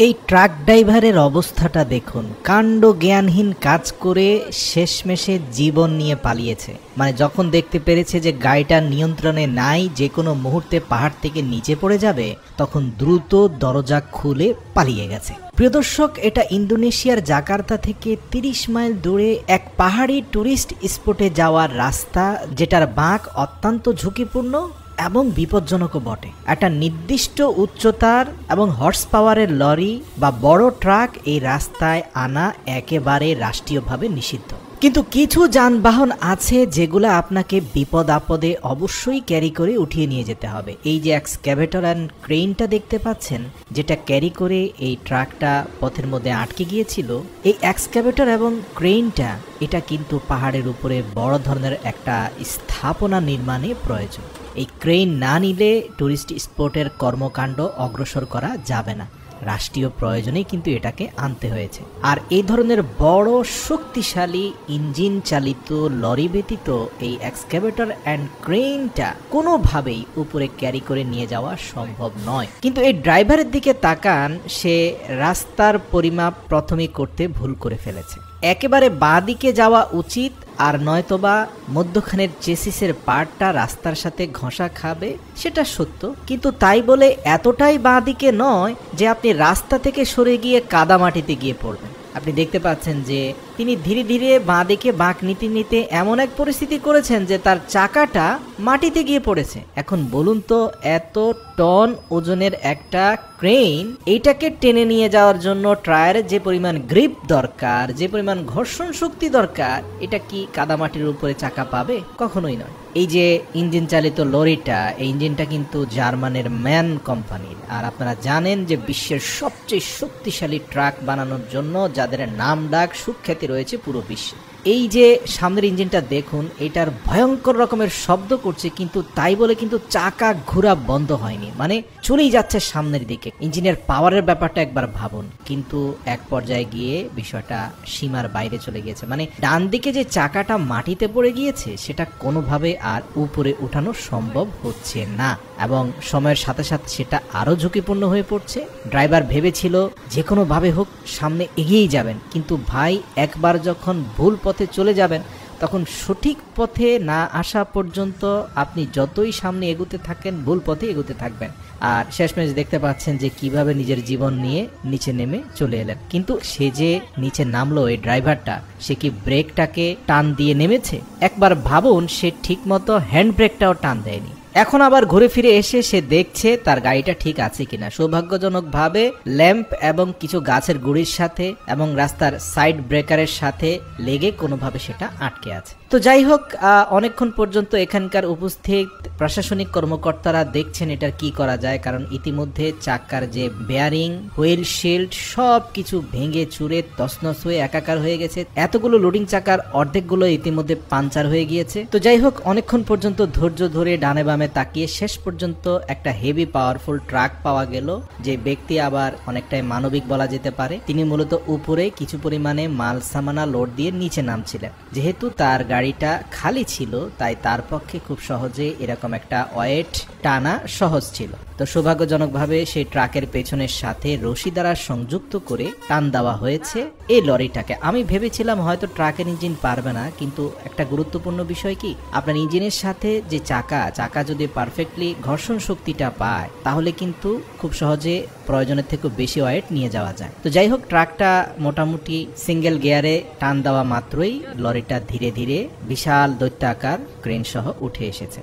এই ট্রাক ড্রাইভারের অবস্থাটা দেখুন, কাণ্ড জ্ঞানহীন কাজ করে শেষমেশে জীবন নিয়ে পালিয়েছে। মানে যখন দেখতে পেরেছে যে গাড়িটা নিয়ন্ত্রণে নাই, যে কোনো মুহূর্তে পাহাড় থেকে নিচে পড়ে যাবে, তখন দ্রুত দরজা খুলে পালিয়ে গেছে। প্রিয় দর্শক, এটা ইন্দোনেশিয়ার জাকার্তা থেকে 30 মাইল দূরে এক পাহাড়ি টুরিস্ট স্পটে যাওয়ার রাস্তা, যেটার বাঁক অত্যন্ত ঝুঁকিপূর্ণ এবং বিপজ্জনকও বটে। একটা নির্দিষ্ট উচ্চতার এবং হর্স পাওয়ারের লরি বা বড় ট্রাক এই রাস্তায় আনা একেবারে রাষ্ট্রীয়ভাবে নিষিদ্ধ। কিন্তু কিছু যানবাহন আছে যেগুলো আপনাকে বিপদ আপদে অবশ্যই ক্যারি করে উঠিয়ে নিয়ে যেতে হবে। এই যে এক্সক্যাভেটর অ্যান্ড ক্রেনটা দেখতে পাচ্ছেন, যেটা ক্যারি করে এই ট্রাকটা পথের মধ্যে আটকে গিয়েছিল, এই এক্সক্যাভেটর এবং ক্রেনটা এটা কিন্তু পাহাড়ের উপরে বড় ধরনের একটা স্থাপনা নির্মাণে প্রয়োজন। এই ক্রেন না নিলে টুরিস্ট স্পটের কর্মকাণ্ড অগ্রসর করা যাবে না। রাষ্ট্রীয় প্রয়োজনে কিন্তু এটাকে আনতে হয়েছে। আর এই ধরনের বড় শক্তিশালী ইঞ্জিন চালিত লরি ব্যতীত এই এক্সক্যাভেটর অ্যান্ড ক্রেনটা কোনোভাবেই উপরে ক্যারি করে নিয়ে যাওয়া সম্ভব নয়। কিন্তু এই ড্রাইভারের দিকে তাকান, সে রাস্তার পরিমাপ প্রথমেই করতে ভুল করে ফেলেছে। একেবারে বাঁ দিকে যাওয়া উচিত, আর নয়তোবা মধ্যখানের চেসিসের পার্টটা রাস্তার সাথে ঘষা খাবে, সেটা সত্য। কিন্তু তাই বলে এতটাই বাঁ দিকে নয় যে আপনি রাস্তা থেকে সরে গিয়ে কাদামাটিতে গিয়ে পড়বেন। আপনি দেখতে পাচ্ছেন যে তিনি ধীরে ধীরে বাঁ দিকে বাঁক নিতে নিতে এমন এক পরিস্থিতি করেছেন যে তার চাকাটা মাটিতে গিয়ে পড়েছে। এখন বলুন তো, এত টন ওজনের একটা ক্রেন এইটাকে টেনে নিয়ে যাওয়ার জন্য টায়ারের যে পরিমাণ গ্রিপ দরকার, যে পরিমাণ ঘর্ষণ শক্তি দরকার, এটা কি কাদামাটির উপরে চাকা পাবে? কখনোই নয়। এই যে ইঞ্জিন চালিত লরিটা, এই ইঞ্জিনটা কিন্তু জার্মানের ম্যান কোম্পানির। আর আপনারা জানেন যে বিশ্বের সবচেয়ে শক্তিশালী ট্রাক বানানোর জন্য যাদের নাম ডাক সুখ্যাতি রয়েছে পুরো বিশ্বে। এই যে সামনের ইঞ্জিনটা দেখুন, এটার ভয়ঙ্কর রকমের শব্দ করছে, কিন্তু তাই বলে কিন্তু চাকা ঘোরা বন্ধ হয়নি, মানে চলেই যাচ্ছে সামনের দিকে। ইঞ্জিনের পাওয়ারের ব্যাপারটা একবার ভাবুন। কিন্তু এক পর্যায়ে গিয়ে বিষয়টা সীমার বাইরে চলে গিয়েছে। মানে ডান দিকে যে চাকাটা মাটিতে পড়ে গিয়েছে, সেটা কোনোভাবে আর উপরে উঠানো সম্ভব হচ্ছে না, এবং সময়ের সাথে সাথে সেটা আরো ঝুঁকিপূর্ণ হয়ে পড়ছে। ড্রাইভার ভেবেছিল যে কোনো ভাবে হোক সামনে এগিয়েই যাবেন, কিন্তু ভাই একবার যখন ভুল পথে চলে যাবেন, তখন সঠিক পথে না আসা পর্যন্ত আপনি যতই সামনে এগোতে থাকেন, ভুল পথে এগোতে থাকবেন। আর শেষমেশ দেখতে পাচ্ছেন যে কিভাবে নিজের জীবন নিয়ে নিচে নেমে চলে এলেন। কিন্তু সে যে নিচে নামলো, এই ড্রাইভারটা, সে কি ব্রেকটাকে টান দিয়ে নেমেছে? একবার ভাবুন, সে ঠিক মতো হ্যান্ড ব্রেকটাও টান দেয়নি। এখন আবার ঘুরে ফিরে এসে সে দেখছে তার গাড়িটা ঠিক আছে কিনা। সৌভাগ্যজনকভাবে ল্যাম্প এবং কিছু গাছের গুড়ির সাথে এবং রাস্তার সাইড ব্রেকারের সাথে লেগে কোনোভাবে সেটা আটকে আছে। তো যাই হোক, অনেকক্ষণ পর্যন্ত এখানকার উপস্থিত প্রশাসনিক কর্মকর্তারা দেখছেন এটার কি করা যায়, কারণ ইতিমধ্যে চাকার যে বেয়ারিং, হুইল শিল্ড সব কিছু ভেঙে চুরে তছনছ হয়ে একাকার হয়ে গেছে। এতগুলো লোডিং চাকার অর্ধেকগুলো ইতিমধ্যে পাঞ্চার হয়ে গিয়েছে। তো যাই হোক, অনেকক্ষণ পর্যন্ত ধৈর্য ধরে ডানে বামে তাকিয়ে শেষ পর্যন্ত একটা হেভি পাওয়ারফুল ট্রাক পাওয়া গেল। যে ব্যক্তি আবার অনেকটাই মানবিক বলা যেতে পারে, তিনি মূলত উপরে কিছু পরিমাণে মাল সামানা লোড দিয়ে নিচে নামছিলেন। যেহেতু তার গাড়িটা খালি ছিল, তাই তার পক্ষে খুব সহজে এরকম একটা ওয়েট টানা সহজ ছিল। তো সৌভাগ্যজনকভাবে সেই ট্রাকের পেছনের সাথে রশি দ্বারা সংযুক্ত করে টান দেওয়া হয়েছে এই লরিটাকে। আমি ভেবেছিলাম হয়তো ট্রাকের ইঞ্জিন পারবে না, কিন্তু একটা গুরুত্বপূর্ণ বিষয় কি, আপনার ইঞ্জিনের সাথে যে চাকা যদি পারফেক্টলি ঘর্ষণ শক্তিটা পায়, তাহলে কিন্তু খুব সহজে প্রয়োজনের থেকে বেশি ওয়েট নিয়ে যাওয়া যায়। তো যাই হোক, ট্রাকটা মোটামুটি সিঙ্গেল গিয়ারে টান দেওয়া মাত্রই লরিটা ধীরে ধীরে বিশাল দৈত্যাকার ক্রেন সহ উঠে এসেছে।